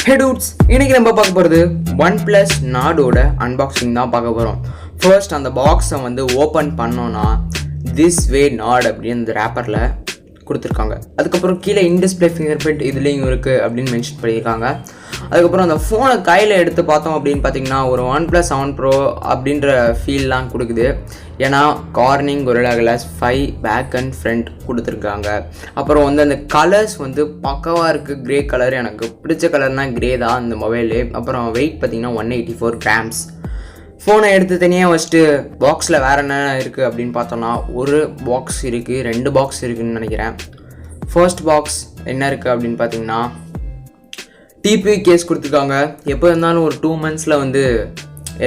Hey dudes, இன்னைக்கு நம்ம பார்க்க போறது OnePlus NORDோட அன்பாக்சிங் தான் பார்க்க போறோம். ஃபர்ஸ்ட் அந்த பாக்ஸை வந்து ஓபன் பண்ணோம்னா this way NORD அப்படின்னு அந்த ரேப்பர்ல கொடுத்துருக்காங்க. அதுக்கப்புறம் கீழே இன்டிஸ்பிளே ஃபிங்கர் பிரிண்ட் இதுலேயும் இருக்குது அப்படின்னு மென்ஷன் பண்ணியிருக்காங்க. அதுக்கப்புறம் அந்த ஃபோனை கையில் எடுத்து பார்த்தோம் அப்படின்னு பார்த்தீங்கன்னா ஒரு OnePlus 7 Pro அப்படின்ற ஃபீல்லாம் கொடுக்குது. ஏன்னா Corning Gorilla Glass 5 back and front கொடுத்துருக்காங்க. அப்புறம் வந்து அந்த கலர்ஸ் வந்து பக்கவாக இருக்குது. க்ரே கலர் எனக்கு பிடிச்ச கலர்னால் க்ரே தான் இந்த மொபைலு. அப்புறம் வெயிட் பார்த்திங்கன்னா 184 grams. ஃபோனை எடுத்து தனியாக வச்சுட்டு பாக்ஸில் வேறு என்ன இருக்குது அப்படின்னு பார்த்தோன்னா ஒரு பாக்ஸ் இருக்குது, 2 பாக்ஸ் இருக்குதுன்னு நினைக்கிறேன். ஃபர்ஸ்ட் பாக்ஸ் என்ன இருக்குது அப்படின்னு பார்த்தீங்கன்னா டிபி கேஸ் கொடுத்துருக்காங்க. எப்போ இருந்தாலும் ஒரு 2 monthsல வந்து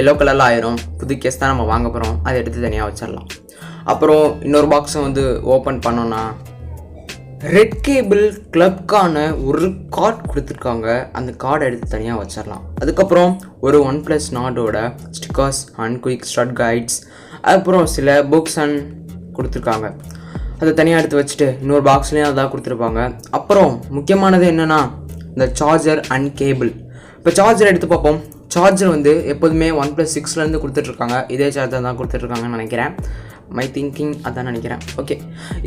எல்லோ கலரில் ஆயிரும். புது கேஸ் தான் நம்ம வாங்க போகிறோம், அதை எடுத்து தனியாக வச்சிடலாம். அப்புறம் இன்னொரு பாக்ஸை வந்து ஓப்பன் பண்ணோன்னா ரெட் கேபிள் கிளப்கான ஒரு கார்டு கொடுத்துருக்காங்க. அந்த கார்டை எடுத்து தனியாக வச்சிடலாம். அதுக்கப்புறம் ஒரு OnePlus NORDோட stickers and quick start guides, அப்புறம் சில புக்ஸ் அண்ட் கொடுத்துருக்காங்க. அதை தனியாக எடுத்து வச்சுட்டு இன்னொரு பாக்ஸ்லேயும் அதான் கொடுத்துருப்பாங்க. அப்புறம் முக்கியமானது என்னென்னா இந்த சார்ஜர் அண்ட் கேபிள். இப்போ சார்ஜர் எடுத்து பார்ப்போம். சார்ஜர் வந்து எப்போதுமே OnePlus 6லேருந்து கொடுத்துட்ருக்காங்க. இதே சார்ஜர் தான் கொடுத்துட்ருக்காங்கன்னு நினைக்கிறேன். மை திங்கிங் அதான் நினைக்கிறேன். ஓகே,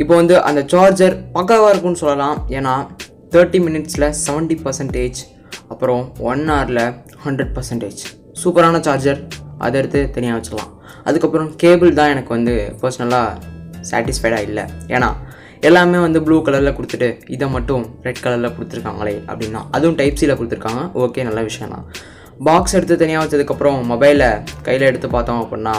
இப்போ வந்து அந்த சார்ஜர் பக்காவாக இருக்குன்னு சொல்லலாம். ஏன்னா 30 minutesல 70%, அப்புறம் 1 hourல 100%. சூப்பரான சார்ஜர், அதை எடுத்து தனியாக வச்சுக்கலாம். அதுக்கப்புறம் கேபிள் தான் எனக்கு வந்து பர்சனலாக சாட்டிஸ்ஃபைடாக இல்லை. ஏன்னா எல்லாமே வந்து ப்ளூ கலரில் கொடுத்துட்டு இதை மட்டும் ரெட் கலரில் கொடுத்துருக்காங்களே அப்படின்னா, அதுவும் டைப் சியில் கொடுத்துருக்காங்க. ஓகே, நல்ல விஷயம் தான். பாக்ஸ் எடுத்து தனியாக வச்சதுக்கப்புறம் மொபைலை கையில் எடுத்து பார்த்தோம் அப்படின்னா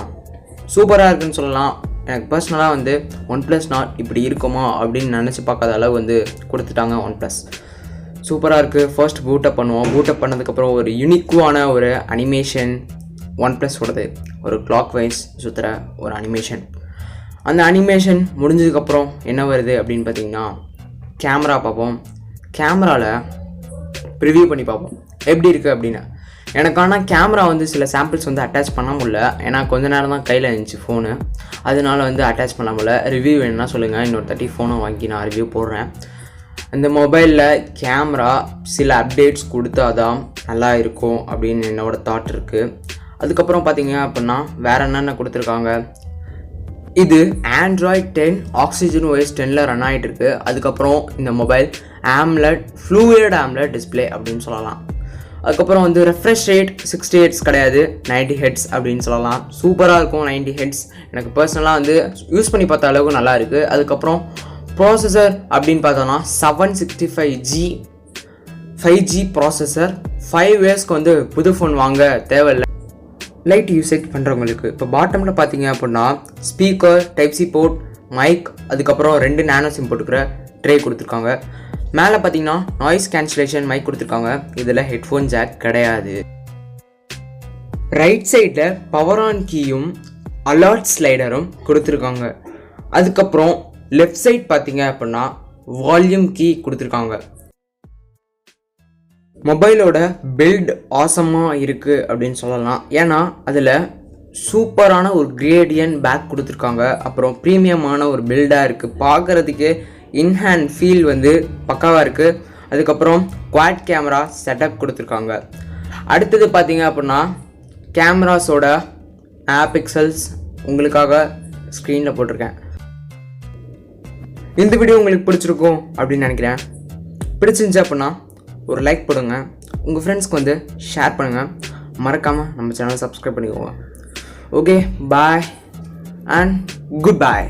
சூப்பராக இருக்குதுன்னு சொல்லலாம். எனக்கு பர்சனலாக வந்து OnePlus NORD இப்படி இருக்குமா அப்படின்னு நினச்சி பார்க்காத அளவு வந்து கொடுத்துட்டாங்க OnePlus. சூப்பராக இருக்குது. ஃபர்ஸ்ட் பூட்டப் பண்ணுவோம். பூட்டப் பண்ணதுக்கப்புறம் ஒரு யூனிக்கான ஒரு அனிமேஷன் OnePlusோடது, ஒரு கிளாக் வைஸ் சுற்றுற ஒரு அனிமேஷன். அந்த அனிமேஷன் முடிஞ்சதுக்கப்புறம் என்ன வருது அப்படின்னு பார்த்தீங்கன்னா கேமரா பார்ப்போம். கேமராவில் ப்ரிவியூ பண்ணி பார்ப்போம் எப்படி இருக்குது அப்படின்னு. எனக்கான கேமரா வந்து சில சாம்பிள்ஸ் வந்து அட்டாச் பண்ண முடியல. ஏன்னா கொஞ்ச நேரம் தான் கையில் இருந்துச்சு ஃபோனு, அதனால வந்து அட்டாச் பண்ண முடியல. ரிவ்யூ வேணும்னா சொல்லுங்கள், இன்னொரு 30 ஃபோனை வாங்கி நான் ரிவ்யூ போடுறேன். இந்த மொபைலில் கேமரா சில அப்டேட்ஸ் கொடுத்தா தான் நல்லா இருக்கும் அப்படின்னு என்னோட தாட் இருக்குது. அதுக்கப்புறம் பார்த்தீங்க அப்படின்னா வேறு என்னென்ன கொடுத்துருக்காங்க. இது Android 10 Oxygen OS 10ல் ரன் ஆகிட்டு இருக்கு. அதுக்கப்புறம் இந்த mobile AMOLED fluid AMOLED display அப்படின்னு சொல்லலாம். அதுக்கப்புறம் வந்து ரெஃப்ரெஷ் ரேட் 60 Hz கிடையாது, 90 Hz அப்படின்னு சொல்லலாம். சூப்பராக இருக்கும் 90 Hz. எனக்கு பர்சனலாக வந்து யூஸ் பண்ணி பார்த்த அளவுக்கு நல்லா இருக்குது. அதுக்கப்புறம் ப்ராசஸர் அப்படின்னு பார்த்தோன்னா 765G 5G ப்ராசஸர். 5 yearsக்கு வந்து புது ஃபோன் வாங்க தேவையில்லை லைட் யூசேஜ் பண்ணுறவங்களுக்கு. இப்போ பாட்டமில் பார்த்தீங்க அப்படின்னா speaker, type C port, mic, அதுக்கப்புறம் 2 நானோ சிம் போட்டுக்கிற ட்ரே கொடுத்துருக்காங்க. மேலே பார்த்தீங்கன்னா நாய்ஸ் கேன்சலேஷன் மைக் கொடுத்துருக்காங்க. இதில் ஹெட்ஃபோன் ஜாக் கிடையாது. ரைட் சைடில் பவர் ஆன் கீயும் அலர்ட் ஸ்லைடரும் கொடுத்துருக்காங்க. அதுக்கப்புறம் லெஃப்ட் சைட் பார்த்தீங்க அப்படின்னா வால்யூம் கீ கொடுத்துருக்காங்க. மொபைலோட பில்ட் ஆசமாக இருக்குது அப்படின்னு சொல்லலாம். ஏன்னா அதில் சூப்பரான ஒரு கிரேடியன் பேக் கொடுத்துருக்காங்க. அப்புறம் ப்ரீமியமான ஒரு பில்டாக இருக்குது. பார்க்குறதுக்கு இன்ஹேண்ட் ஃபீல் வந்து பக்காவாக இருக்குது. அதுக்கப்புறம் குவாட் கேமரா செட்டப் கொடுத்துருக்காங்க. அடுத்தது பார்த்தீங்க அப்படின்னா கேமராஸோட பிக்சல்ஸ் உங்களுக்காக ஸ்க்ரீனில் போட்டிருக்கேன். இந்த வீடியோ உங்களுக்கு பிடிச்சிருக்கும் அப்படின்னு நினைக்கிறேன். பிடிச்சிருந்துச்சு அப்படின்னா ஒரு லைக் போடுங்க, உங்கள் ஃப்ரெண்ட்ஸ்க்கு வந்து ஷேர் பண்ணுங்கள், மறக்காமல் நம்ம சேனலை சப்ஸ்கிரைப் பண்ணிக்கோங்க. Okay, bye and good bye.